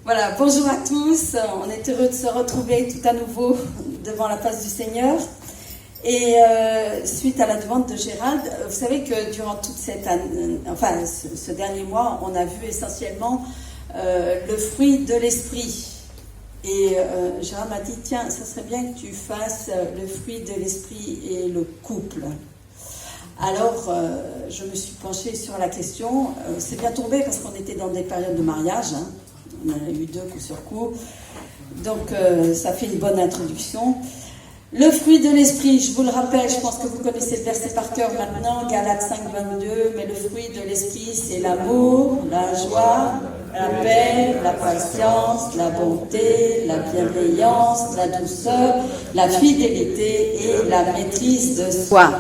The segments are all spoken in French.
Voilà, bonjour à tous. On est heureux de se retrouver tout à nouveau devant la face du Seigneur. Et suite à la demande de Gérald, vous savez que durant toute cette année, enfin ce dernier mois, on a vu essentiellement le fruit de l'esprit. Et Gérald m'a dit, tiens, ça serait bien que tu fasses le fruit de l'esprit et le couple. Alors, je me suis penchée sur la question. C'est bien tombé parce qu'on était dans des périodes de mariage. Hein. On en a eu 2 coup sur coup. Donc, ça fait une bonne introduction. Le fruit de l'esprit, je vous le rappelle, je pense que vous connaissez le verset par cœur maintenant, Galates 5, 22. Mais le fruit de l'esprit, c'est l'amour, la joie, la paix, la patience, la bonté, la bienveillance, la douceur, la fidélité et la maîtrise de soi.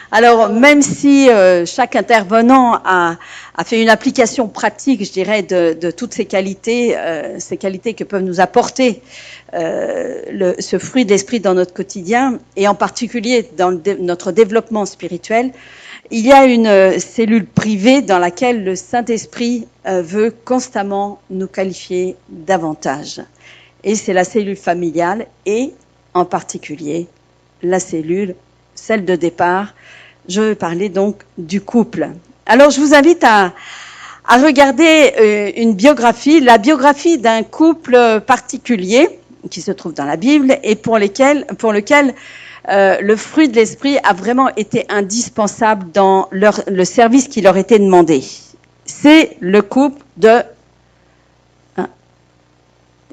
Alors, même si chaque intervenant a fait une application pratique, je dirais, de toutes ces qualités que peuvent nous apporter ce fruit d'esprit dans notre quotidien, et en particulier dans notre développement spirituel, il y a une cellule privée dans laquelle le Saint-Esprit veut constamment nous qualifier davantage. Et c'est la cellule familiale et, en particulier, celle de départ. Je vais parler donc du couple. Alors, je vous invite à regarder une biographie, la biographie d'un couple particulier qui se trouve dans la Bible et pour lequel le fruit de l'esprit a vraiment été indispensable dans le service qui leur était demandé. C'est le couple de...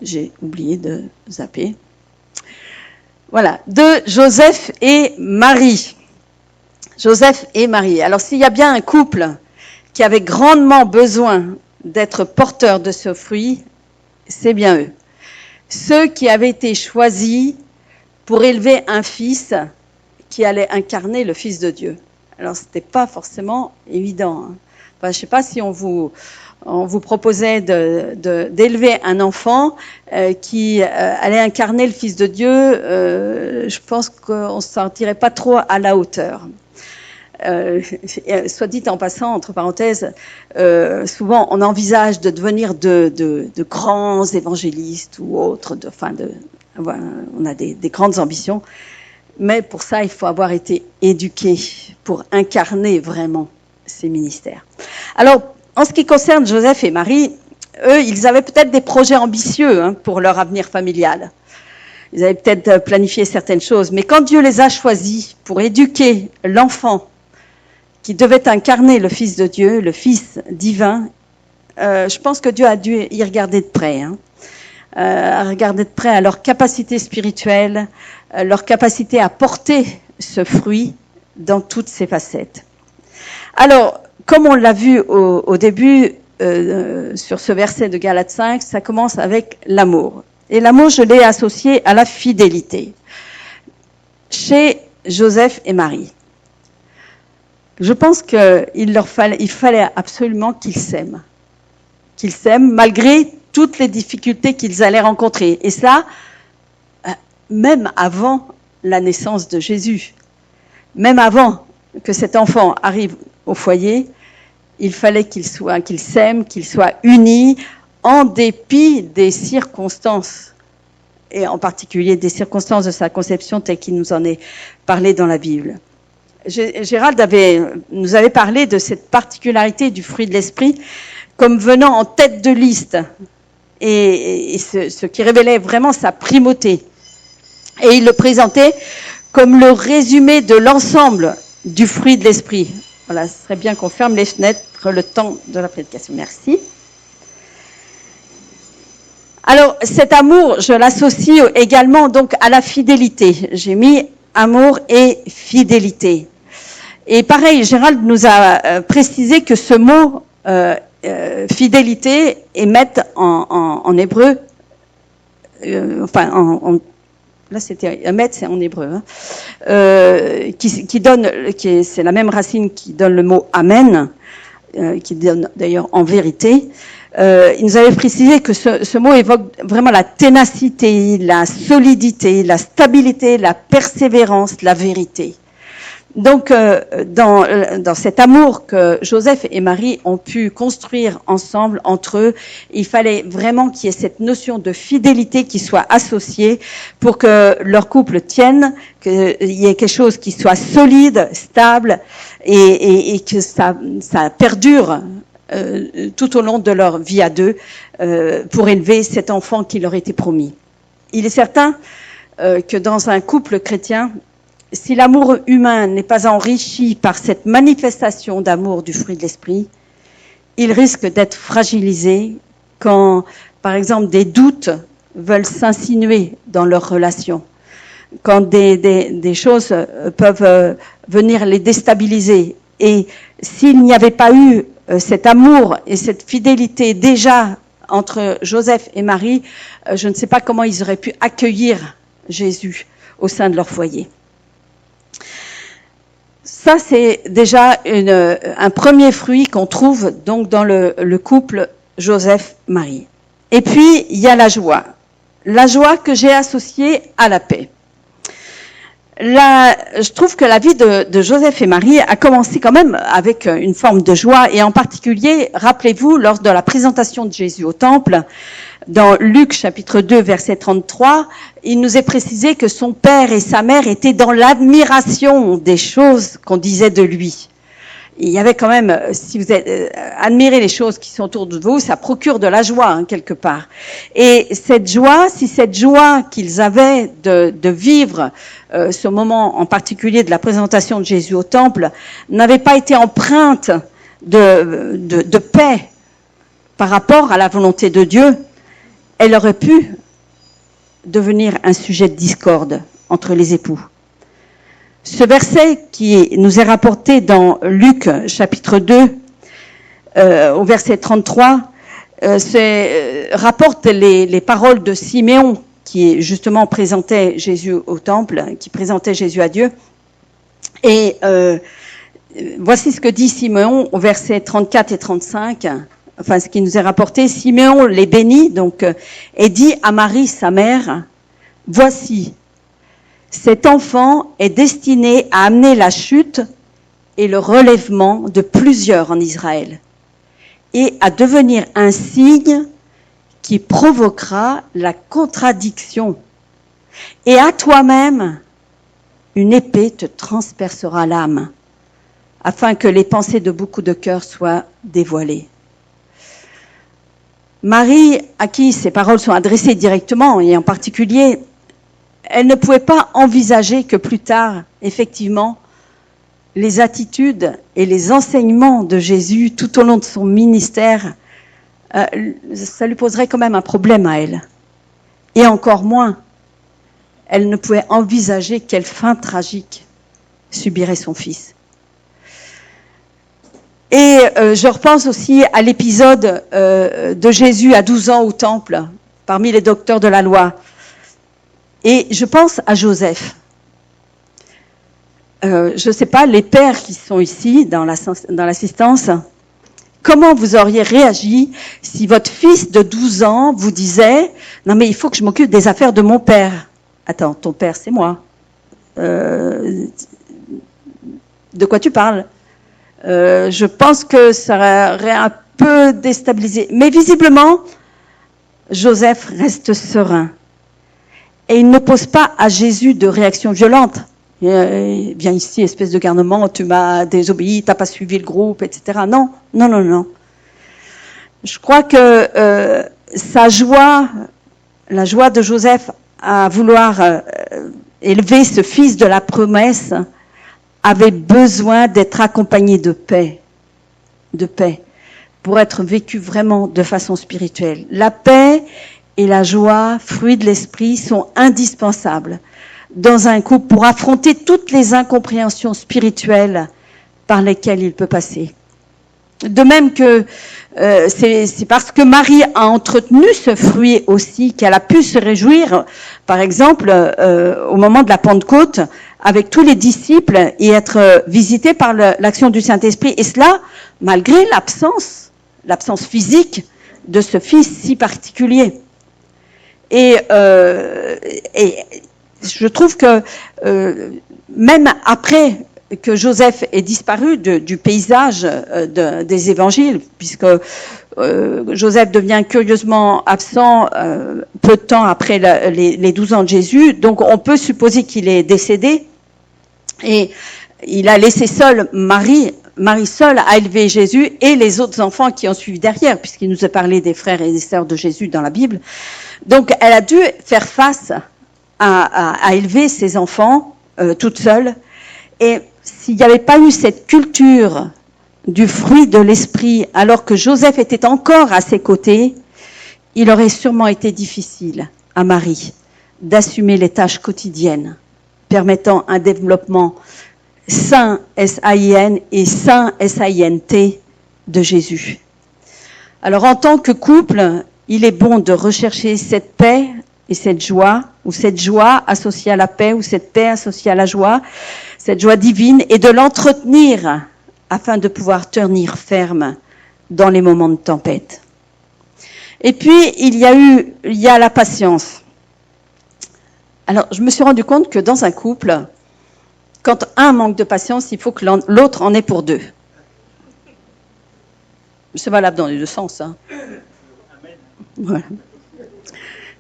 j'ai oublié de zapper. Voilà, de Joseph et Marie. Joseph et Marie. Alors, s'il y a bien un couple qui avait grandement besoin d'être porteur de ce fruit, c'est bien eux. Ceux qui avaient été choisis pour élever un fils qui allait incarner le Fils de Dieu. Alors, c'était pas forcément évident. Hein. Enfin, je sais pas si on vous proposait d'élever un enfant qui allait incarner le Fils de Dieu, je pense qu'on ne se sentirait pas trop à la hauteur. Soit dit en passant, entre parenthèses, souvent on envisage de devenir de grands évangélistes ou autres, on a des grandes ambitions, mais pour ça il faut avoir été éduqué pour incarner vraiment ces ministères. Alors, en ce qui concerne Joseph et Marie, eux, ils avaient peut-être des projets ambitieux pour leur avenir familial. Ils avaient peut-être planifié certaines choses, mais quand Dieu les a choisis pour éduquer l'enfant qui devait incarner le Fils de Dieu, le Fils divin, je pense que Dieu a dû y regarder de près. À regarder de près à leur capacité spirituelle, leur capacité à porter ce fruit dans toutes ses facettes. Alors, comme on l'a vu au début, sur ce verset de Galates 5, ça commence avec l'amour. Et l'amour, je l'ai associé à la fidélité. Chez Joseph et Marie. Je pense qu'il fallait absolument qu'ils s'aiment. Qu'ils s'aiment malgré toutes les difficultés qu'ils allaient rencontrer. Et ça, même avant la naissance de Jésus. Même avant que cet enfant arrive au foyer, il fallait qu'ils s'aiment, qu'ils soient unis en dépit des circonstances. Et en particulier des circonstances de sa conception telles qu'il nous en est parlé dans la Bible. Gérald nous avait parlé de cette particularité du fruit de l'esprit comme venant en tête de liste et ce qui révélait vraiment sa primauté. Et il le présentait comme le résumé de l'ensemble du fruit de l'esprit. Voilà, ce serait bien qu'on ferme les fenêtres le temps de la prédication. Merci. Alors, cet amour, je l'associe également donc à la fidélité. J'ai mis amour et fidélité. Et pareil, Gérald nous a précisé que ce mot fidélité émet en hébreu, là c'était émet, c'est en hébreu, c'est la même racine qui donne le mot amen, qui donne d'ailleurs en vérité. Il nous avait précisé que ce mot évoque vraiment la ténacité, la solidité, la stabilité, la persévérance, la vérité. Donc, dans cet amour que Joseph et Marie ont pu construire ensemble entre eux, il fallait vraiment qu'il y ait cette notion de fidélité qui soit associée pour que leur couple tienne, qu'il y ait quelque chose qui soit solide, stable et que ça perdure tout au long de leur vie à deux pour élever cet enfant qui leur était promis. Il est certain que dans un couple chrétien, si l'amour humain n'est pas enrichi par cette manifestation d'amour du fruit de l'esprit, il risque d'être fragilisé quand, par exemple, des doutes veulent s'insinuer dans leur relation, quand des choses peuvent venir les déstabiliser. Et s'il n'y avait pas eu cet amour et cette fidélité déjà entre Joseph et Marie, je ne sais pas comment ils auraient pu accueillir Jésus au sein de leur foyer. Ça, c'est déjà un premier fruit qu'on trouve donc dans le couple Joseph-Marie. Et puis, il y a la joie. La joie que j'ai associée à la paix. Je trouve que la vie de Joseph et Marie a commencé quand même avec une forme de joie, et en particulier, rappelez-vous, lors de la présentation de Jésus au temple, dans Luc chapitre 2 verset 33, il nous est précisé que son père et sa mère étaient dans l'admiration des choses qu'on disait de lui. Il y avait quand même, si vous admirez les choses qui sont autour de vous, ça procure de la joie quelque part. Et cette joie, si cette joie qu'ils avaient de vivre ce moment en particulier de la présentation de Jésus au temple n'avait pas été empreinte de paix par rapport à la volonté de Dieu, elle aurait pu devenir un sujet de discorde entre les époux. Ce verset qui nous est rapporté dans Luc chapitre 2, au verset 33, rapporte les paroles de Siméon qui justement présentait Jésus au temple, qui présentait Jésus à Dieu. Et voici ce que dit Siméon au verset 34 et 35. Enfin, ce qui nous est rapporté, Siméon les bénit, donc, et dit à Marie, sa mère, « Voici, cet enfant est destiné à amener la chute et le relèvement de plusieurs en Israël, et à devenir un signe qui provoquera la contradiction. Et à toi-même, une épée te transpercera l'âme, afin que les pensées de beaucoup de cœurs soient dévoilées. » Marie, à qui ces paroles sont adressées directement, et en particulier, elle ne pouvait pas envisager que plus tard, effectivement, les attitudes et les enseignements de Jésus tout au long de son ministère, ça lui poserait quand même un problème à elle. Et encore moins, elle ne pouvait envisager quelle fin tragique subirait son fils. Et je repense aussi à l'épisode de Jésus à 12 ans au temple, parmi les docteurs de la loi. Et je pense à Joseph. Je ne sais pas, les pères qui sont ici dans l'assistance, comment vous auriez réagi si votre fils de 12 ans vous disait « Non mais il faut que je m'occupe des affaires de mon père. » Attends, ton père c'est moi. De quoi tu parles ? Je pense que ça aurait un peu déstabilisé. Mais visiblement, Joseph reste serein. Et il ne pose pas à Jésus de réaction violente. Viens ici, espèce de garnement, tu m'as désobéi, tu n'as pas suivi le groupe, etc. Non, non, non, non. Je crois que sa joie, la joie de Joseph à vouloir élever ce fils de la promesse, avait besoin d'être accompagné de paix, pour être vécu vraiment de façon spirituelle. La paix et la joie, fruits de l'esprit, sont indispensables dans un couple pour affronter toutes les incompréhensions spirituelles par lesquelles il peut passer. De même que c'est parce que Marie a entretenu ce fruit aussi qu'elle a pu se réjouir, par exemple, au moment de la Pentecôte, avec tous les disciples et être visitée par l'action du Saint-Esprit. Et cela, malgré l'absence physique de ce fils si particulier. Et je trouve que même après que Joseph ait disparu du paysage des évangiles, puisque Joseph devient curieusement absent peu de temps après les 12 ans de Jésus. Donc on peut supposer qu'il est décédé et il a laissé seule Marie seule a élevé Jésus et les autres enfants qui ont suivi derrière, puisqu'il nous a parlé des frères et des sœurs de Jésus dans la Bible. Donc elle a dû faire face à élever ses enfants toute seule. Et s'il n'y avait pas eu cette culture du fruit de l'esprit, alors que Joseph était encore à ses côtés, il aurait sûrement été difficile à Marie d'assumer les tâches quotidiennes, permettant un développement saint, S-A-I-N, et saint, S-A-I-N-T, de Jésus. Alors en tant que couple, il est bon de rechercher cette paix et cette joie, ou cette joie associée à la paix, ou cette paix associée à la joie, cette joie divine, et de l'entretenir afin de pouvoir tenir ferme dans les moments de tempête. Et puis, il y a la patience. Alors, je me suis rendu compte que dans un couple, quand un manque de patience, il faut que l'autre en ait pour deux. C'est valable dans les deux sens. Hein. Voilà.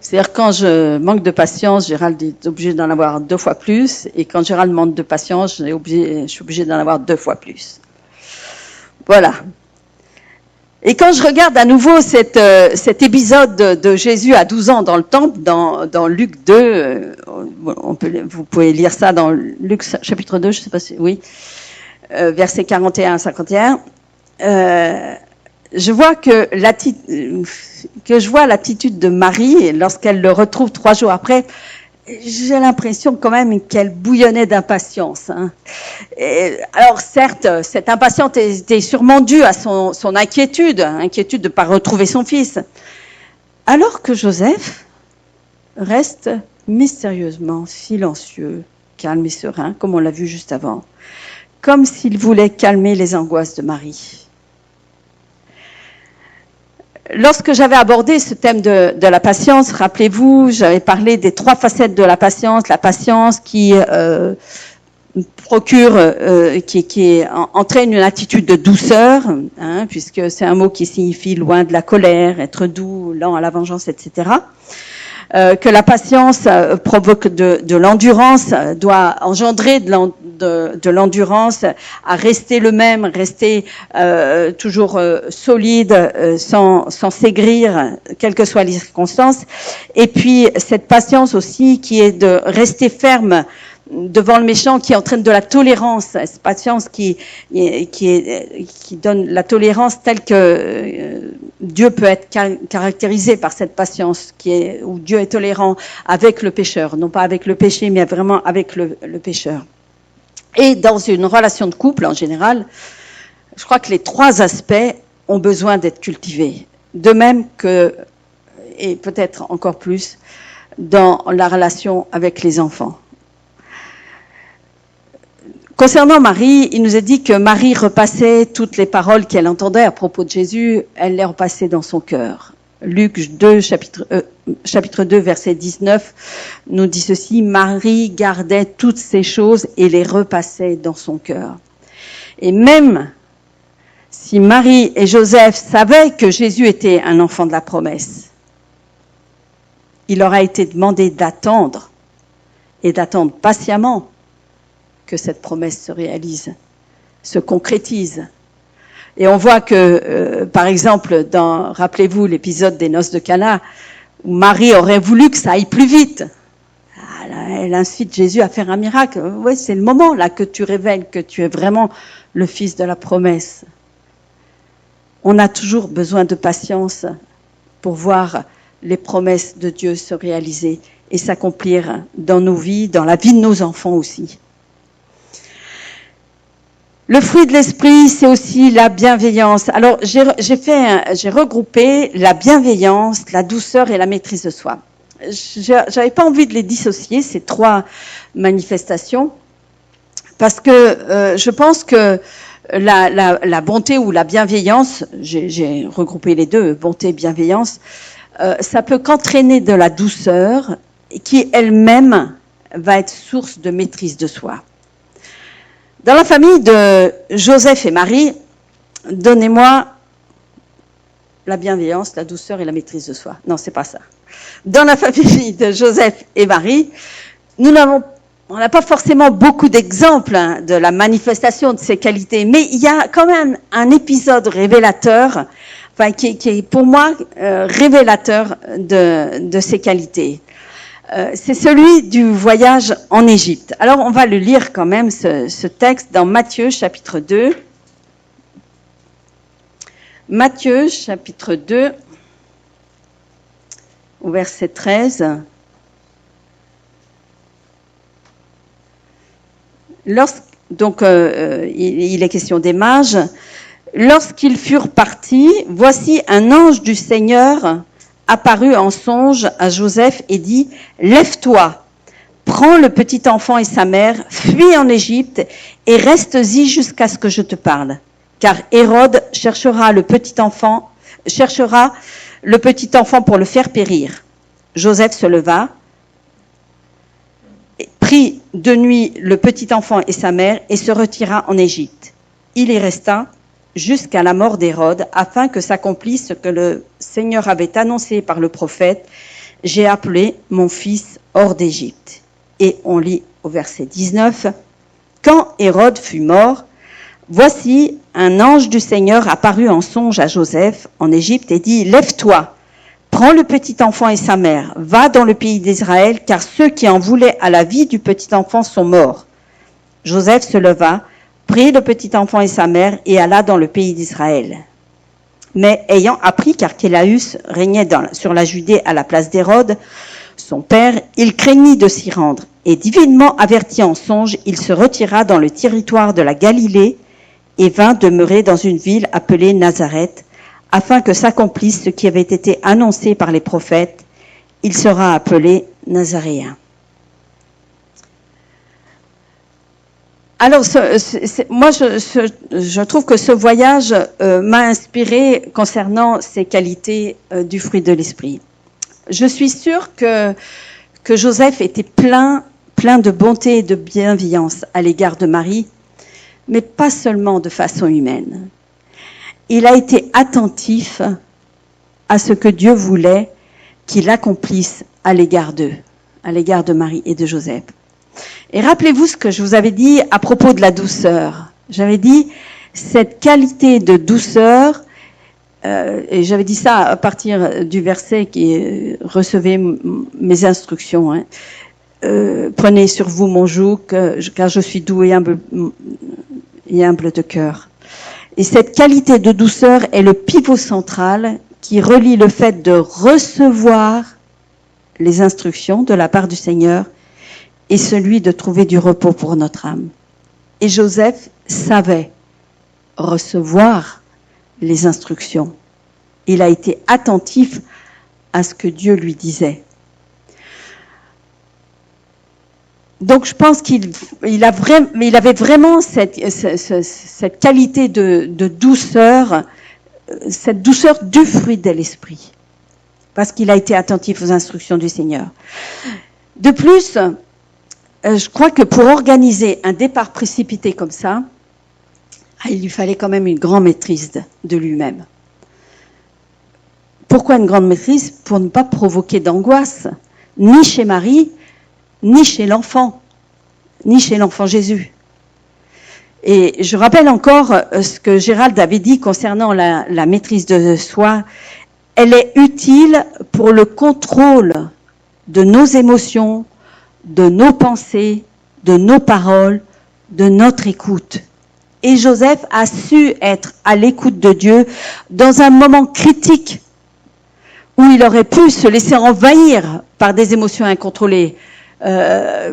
C'est-à-dire quand je manque de patience, Gérald est obligé d'en avoir 2 fois plus, et quand Gérald manque de patience, je suis obligé d'en avoir 2 fois plus. Voilà. Et quand je regarde à nouveau cet épisode de Jésus à 12 ans dans le temple, dans Luc 2, vous pouvez lire ça dans Luc chapitre 2, je ne sais pas si, oui, versets 41 à 51, je vois je vois l'attitude de Marie lorsqu'elle le retrouve 3 jours après. J'ai l'impression quand même qu'elle bouillonnait d'impatience. Hein. Alors certes, cette impatience était sûrement due à son inquiétude de ne pas retrouver son fils. Alors que Joseph reste mystérieusement silencieux, calme et serein, comme on l'a vu juste avant, comme s'il voulait calmer les angoisses de Marie. Lorsque j'avais abordé ce thème de la patience, rappelez-vous, j'avais parlé des 3 facettes de la patience qui entraîne une attitude de douceur, hein, puisque c'est un mot qui signifie loin de la colère, être doux, lent à la vengeance, etc. Que la patience provoque de l'endurance, doit engendrer de l'endurance à rester le même, rester toujours solide, sans s'aigrir, quelles que soient les circonstances. Et puis cette patience aussi qui est de rester ferme devant le méchant, qui entraîne de la tolérance, cette patience qui donne la tolérance telle que Dieu peut être caractérisé par cette patience, où Dieu est tolérant avec le pécheur, non pas avec le péché, mais vraiment avec le pécheur. Et dans une relation de couple, en général, je crois que les 3 aspects ont besoin d'être cultivés. De même que, et peut-être encore plus, dans la relation avec les enfants. Concernant Marie, il nous est dit que Marie repassait toutes les paroles qu'elle entendait à propos de Jésus, elle les repassait dans son cœur. Luc 2, chapitre 2, verset 19, nous dit ceci, Marie gardait toutes ces choses et les repassait dans son cœur. Et même si Marie et Joseph savaient que Jésus était un enfant de la promesse, il leur a été demandé d'attendre, et d'attendre patiemment, que cette promesse se réalise, se concrétise. Et on voit que, par exemple, rappelez-vous l'épisode des noces de Cana, où Marie aurait voulu que ça aille plus vite. Elle incite Jésus à faire un miracle. Oui, c'est le moment là que tu révèles que tu es vraiment le fils de la promesse. On a toujours besoin de patience pour voir les promesses de Dieu se réaliser et s'accomplir dans nos vies, dans la vie de nos enfants aussi. Le fruit de l'esprit, c'est aussi la bienveillance. Alors, j'ai regroupé la bienveillance, la douceur et la maîtrise de soi. J'avais pas envie de les dissocier, ces 3 manifestations, parce que je pense que la bonté ou la bienveillance, j'ai regroupé les 2, bonté et bienveillance, ça peut qu'entraîner de la douceur qui elle-même va être source de maîtrise de soi. Dans la famille de Joseph et Marie, donnez-moi la bienveillance, la douceur et la maîtrise de soi. Non, c'est pas ça. Dans la famille de Joseph et Marie, on n'a pas forcément beaucoup d'exemples de la manifestation de ces qualités, mais il y a quand même un épisode révélateur, enfin qui est pour moi révélateur de ces qualités. C'est celui du voyage en Égypte. Alors on va le lire quand même, ce texte, dans Matthieu chapitre 2. Matthieu chapitre 2, au verset 13. Il est question des mages. Lorsqu'ils furent partis, voici un ange du Seigneur apparut en songe à Joseph et dit « Lève-toi, prends le petit enfant et sa mère, fuis en Égypte et reste-y jusqu'à ce que je te parle. Car Hérode cherchera le petit enfant pour le faire périr. » Joseph se leva, prit de nuit le petit enfant et sa mère et se retira en Égypte. Il y resta jusqu'à la mort d'Hérode, afin que s'accomplisse ce que le Seigneur avait annoncé par le prophète, « J'ai appelé mon fils hors d'Égypte. » Et on lit au verset 19, « Quand Hérode fut mort, voici un ange du Seigneur apparut en songe à Joseph en Égypte et dit, « Lève-toi, prends le petit enfant et sa mère, va dans le pays d'Israël, car ceux qui en voulaient à la vie du petit enfant sont morts. » Joseph se leva, prit le petit enfant et sa mère et alla dans le pays d'Israël. Mais ayant appris qu'Archélaüs régnait sur la Judée à la place d'Hérode, son père, il craignit de s'y rendre, et divinement averti en songe, il se retira dans le territoire de la Galilée et vint demeurer dans une ville appelée Nazareth, afin que s'accomplisse ce qui avait été annoncé par les prophètes, il sera appelé Nazaréen. Alors, moi, je trouve que ce voyage m'a inspiré concernant ces qualités du fruit de l'esprit. Je suis sûre que Joseph était plein de bonté et de bienveillance à l'égard de Marie, mais pas seulement de façon humaine. Il a été attentif à ce que Dieu voulait qu'il accomplisse à l'égard d'eux, à l'égard de Marie et de Joseph. Et rappelez-vous ce que je vous avais dit à propos de la douceur. J'avais dit, cette qualité de douceur, et j'avais dit ça à partir du verset qui est « Recevez mes instructions hein. Prenez sur vous mon joug, car je suis doux et humble de cœur. » Et cette qualité de douceur est le pivot central qui relie le fait de recevoir les instructions de la part du Seigneur et celui de trouver du repos pour notre âme. Et Joseph savait recevoir les instructions. Il a été attentif à ce que Dieu lui disait. Donc je pense qu'il avait vraiment cette qualité de douceur, cette douceur du fruit de l'esprit, parce qu'il a été attentif aux instructions du Seigneur. De plus, je crois que pour organiser un départ précipité comme ça, il lui fallait quand même une grande maîtrise de lui-même. Pourquoi une grande maîtrise? Pour ne pas provoquer d'angoisse, ni chez Marie, ni chez l'enfant Jésus. Et je rappelle encore ce que Gérald avait dit concernant la maîtrise de soi. Elle est utile pour le contrôle de nos émotions, de nos pensées, de nos paroles, de notre écoute. Et Joseph a su être à l'écoute de Dieu dans un moment critique où il aurait pu se laisser envahir par des émotions incontrôlées.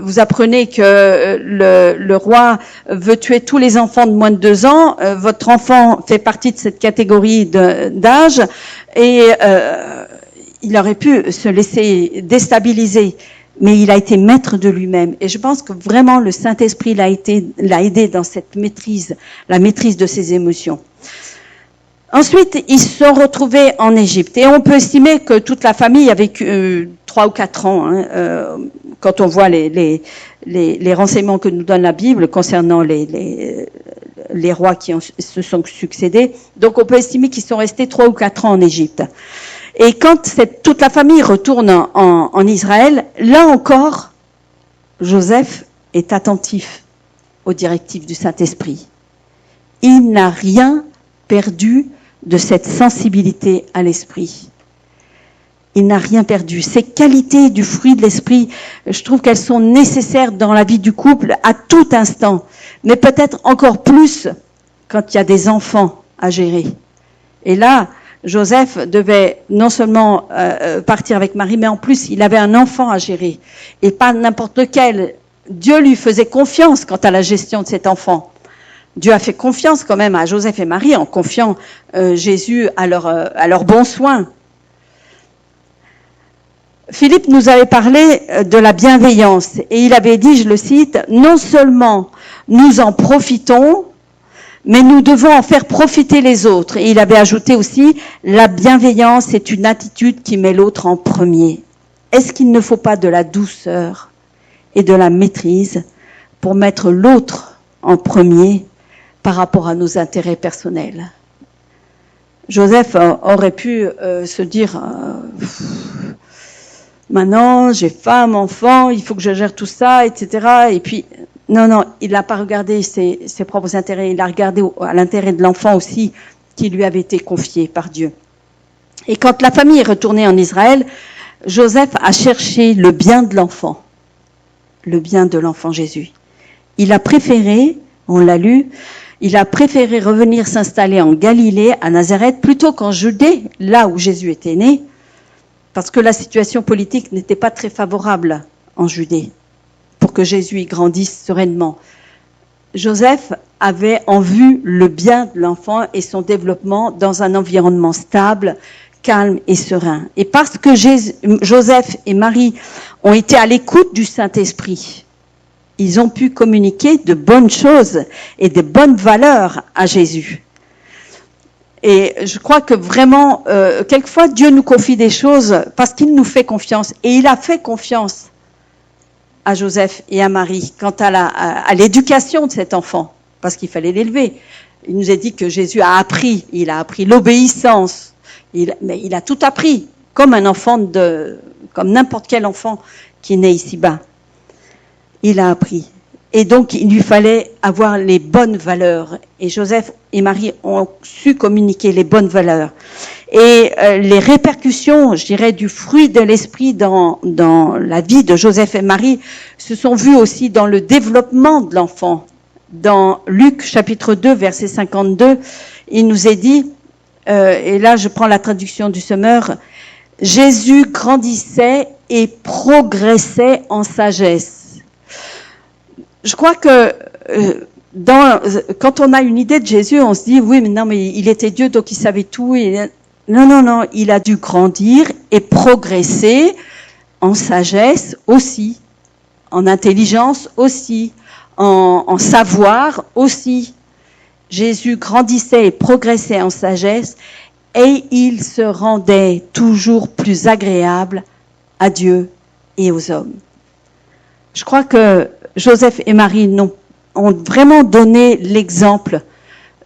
Vous apprenez que le roi veut tuer tous les enfants de moins de 2 ans. Votre enfant fait partie de cette catégorie d'âge et il aurait pu se laisser déstabiliser. Mais il a été maître de lui-même. Et je pense que vraiment le Saint-Esprit l'a aidé dans cette maîtrise, la maîtrise de ses émotions. Ensuite, ils se sont retrouvés en Égypte. Et on peut estimer que toute la famille a vécu 3 ou 4 ans quand on voit les renseignements que nous donne la Bible concernant les rois qui se sont succédés. Donc on peut estimer qu'ils sont restés 3 ou 4 ans en Égypte. Et quand toute la famille retourne en Israël, là encore, Joseph est attentif aux directives du Saint-Esprit. Il n'a rien perdu de cette sensibilité à l'esprit. Il n'a rien perdu. Ces qualités du fruit de l'esprit, je trouve qu'elles sont nécessaires dans la vie du couple à tout instant, mais peut-être encore plus quand il y a des enfants à gérer. Et là, Joseph devait non seulement partir avec Marie, mais en plus, il avait un enfant à gérer. Et pas n'importe lequel. Dieu lui faisait confiance quant à la gestion de cet enfant. Dieu a fait confiance quand même à Joseph et Marie en confiant Jésus à leur bon soin. Philippe nous avait parlé de la bienveillance et il avait dit, je le cite, « Non seulement nous en profitons, mais nous devons en faire profiter les autres. » Et il avait ajouté aussi, « La bienveillance est une attitude qui met l'autre en premier. » Est-ce qu'il ne faut pas de la douceur et de la maîtrise pour mettre l'autre en premier par rapport à nos intérêts personnels? Joseph aurait pu se dire maintenant j'ai femme, enfant, il faut que je gère tout ça, etc. Et puis non, il n'a pas regardé ses propres intérêts, il a regardé à l'intérêt de l'enfant aussi qui lui avait été confié par Dieu. Et quand la famille est retournée en Israël, Joseph a cherché le bien de l'enfant Jésus. Il a préféré, on l'a lu, il a préféré revenir s'installer en Galilée, à Nazareth, plutôt qu'en Judée, là où Jésus était né, parce que la situation politique n'était pas très favorable en Judée, pour que Jésus y grandisse sereinement. Joseph avait en vue le bien de l'enfant et son développement dans un environnement stable, calme et serein. Et parce que Joseph et Marie ont été à l'écoute du Saint-Esprit, ils ont pu communiquer de bonnes choses et de bonnes valeurs à Jésus. Et je crois que vraiment, quelquefois, Dieu nous confie des choses parce qu'il nous fait confiance. Et il a fait confiance à Joseph et à Marie quant à l'éducation de cet enfant, parce qu'il fallait l'élever. Il nous a dit que Jésus a appris l'obéissance. Mais il a tout appris, comme un enfant comme n'importe quel enfant qui est né ici-bas. Il a appris. Et donc, il lui fallait avoir les bonnes valeurs. Et Joseph et Marie ont su communiquer les bonnes valeurs. Et les répercussions, je dirais, du fruit de l'esprit dans la vie de Joseph et Marie se sont vues aussi dans le développement de l'enfant. Dans Luc, chapitre 2, verset 52, il nous est dit, et là je prends la traduction du Semeur, « Jésus grandissait et progressait en sagesse. » Je crois que quand on a une idée de Jésus, on se dit oui, mais il était Dieu, donc il savait tout. Non, il a dû grandir et progresser en sagesse aussi, en intelligence aussi, en savoir aussi. Jésus grandissait et progressait en sagesse et il se rendait toujours plus agréable à Dieu et aux hommes. Je crois que Joseph et Marie ont vraiment donné l'exemple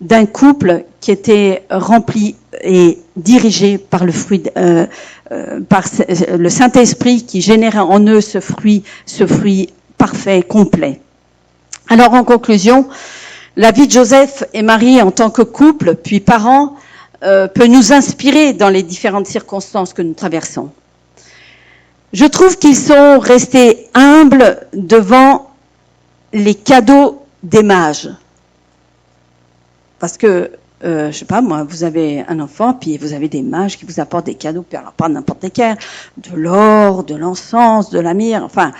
d'un couple qui était rempli et dirigé par par le Saint-Esprit qui générait en eux ce fruit parfait, complet. Alors en conclusion, la vie de Joseph et Marie en tant que couple, puis parents, peut nous inspirer dans les différentes circonstances que nous traversons. Je trouve qu'ils sont restés humbles devant les cadeaux des mages. Parce que, je sais pas moi, vous avez un enfant, puis vous avez des mages qui vous apportent des cadeaux, puis alors pas n'importe lesquels, de l'or, de l'encens, de la myrrhe, enfin,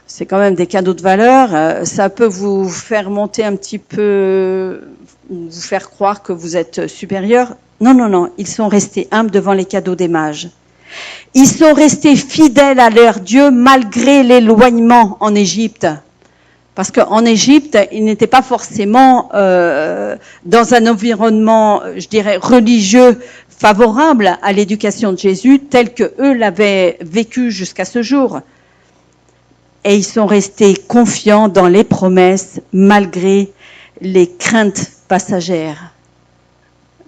c'est quand même des cadeaux de valeur. Ça peut vous faire monter un petit peu, vous faire croire que vous êtes supérieur. Non, ils sont restés humbles devant les cadeaux des mages. Ils sont restés fidèles à leur Dieu malgré l'éloignement en Égypte. Parce qu'en Égypte, ils n'étaient pas forcément dans un environnement, je dirais, religieux favorable à l'éducation de Jésus, tel que eux l'avaient vécu jusqu'à ce jour. et ils sont restés confiants dans les promesses malgré les craintes passagères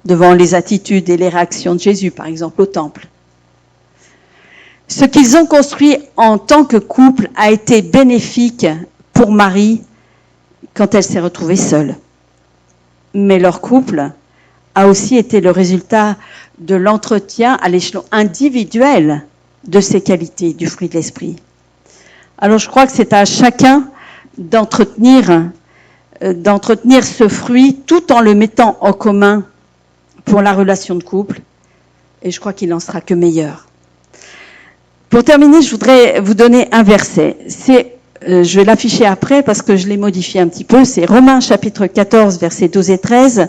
devant les attitudes et les réactions de Jésus, par exemple, au temple. Ce qu'ils ont construit en tant que couple a été bénéfique pour Marie quand elle s'est retrouvée seule. Mais leur couple a aussi été le résultat de l'entretien à l'échelon individuel de ces qualités du fruit de l'esprit. Alors je crois que c'est à chacun d'entretenir ce fruit tout en le mettant en commun pour la relation de couple, et je crois qu'il en sera que meilleur. Pour terminer, je voudrais vous donner un verset. Je vais l'afficher après parce que je l'ai modifié un petit peu. C'est Romains chapitre 14, versets 12 et 13.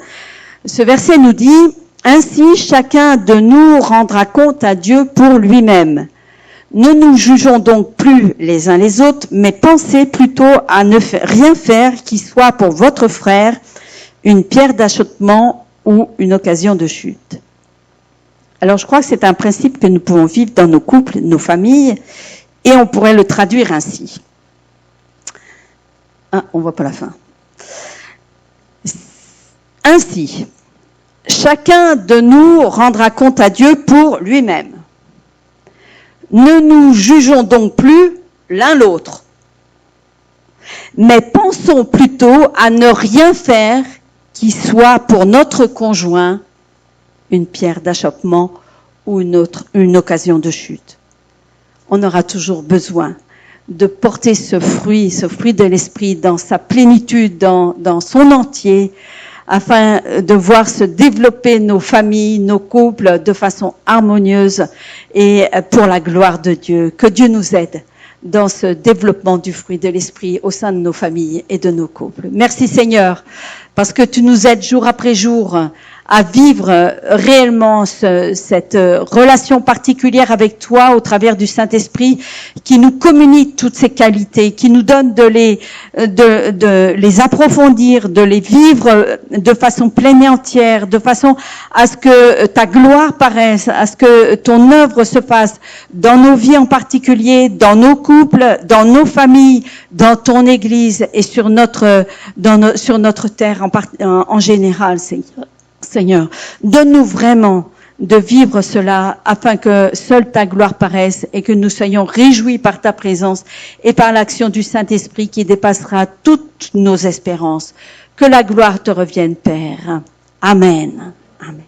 Ce verset nous dit « Ainsi, chacun de nous rendra compte à Dieu pour lui-même. Ne nous jugeons donc plus les uns les autres, mais pensez plutôt à ne rien faire qui soit pour votre frère une pierre d'achoppement ou une occasion de chute. » Alors je crois que c'est un principe que nous pouvons vivre dans nos couples, nos familles, et on pourrait le traduire ainsi. Ah, on voit pas la fin. Ainsi, chacun de nous rendra compte à Dieu pour lui-même. Ne nous jugeons donc plus l'un l'autre, mais pensons plutôt à ne rien faire qui soit pour notre conjoint une pierre d'achoppement ou une occasion de chute. On aura toujours besoin de porter ce fruit de l'esprit dans sa plénitude, dans son entier, afin de voir se développer nos familles, nos couples de façon harmonieuse et pour la gloire de Dieu. Que Dieu nous aide dans ce développement du fruit de l'esprit au sein de nos familles et de nos couples. Merci Seigneur, parce que tu nous aides jour après jour à vivre réellement cette relation particulière avec toi au travers du Saint-Esprit qui nous communique toutes ces qualités, qui nous donne de les approfondir, de les vivre de façon pleine et entière, de façon à ce que ta gloire paraisse, à ce que ton œuvre se fasse dans nos vies en particulier, dans nos couples, dans nos familles, dans ton Église et sur notre terre en général, Seigneur, donne-nous vraiment de vivre cela afin que seule ta gloire paraisse et que nous soyons réjouis par ta présence et par l'action du Saint-Esprit qui dépassera toutes nos espérances. Que la gloire te revienne, Père. Amen. Amen.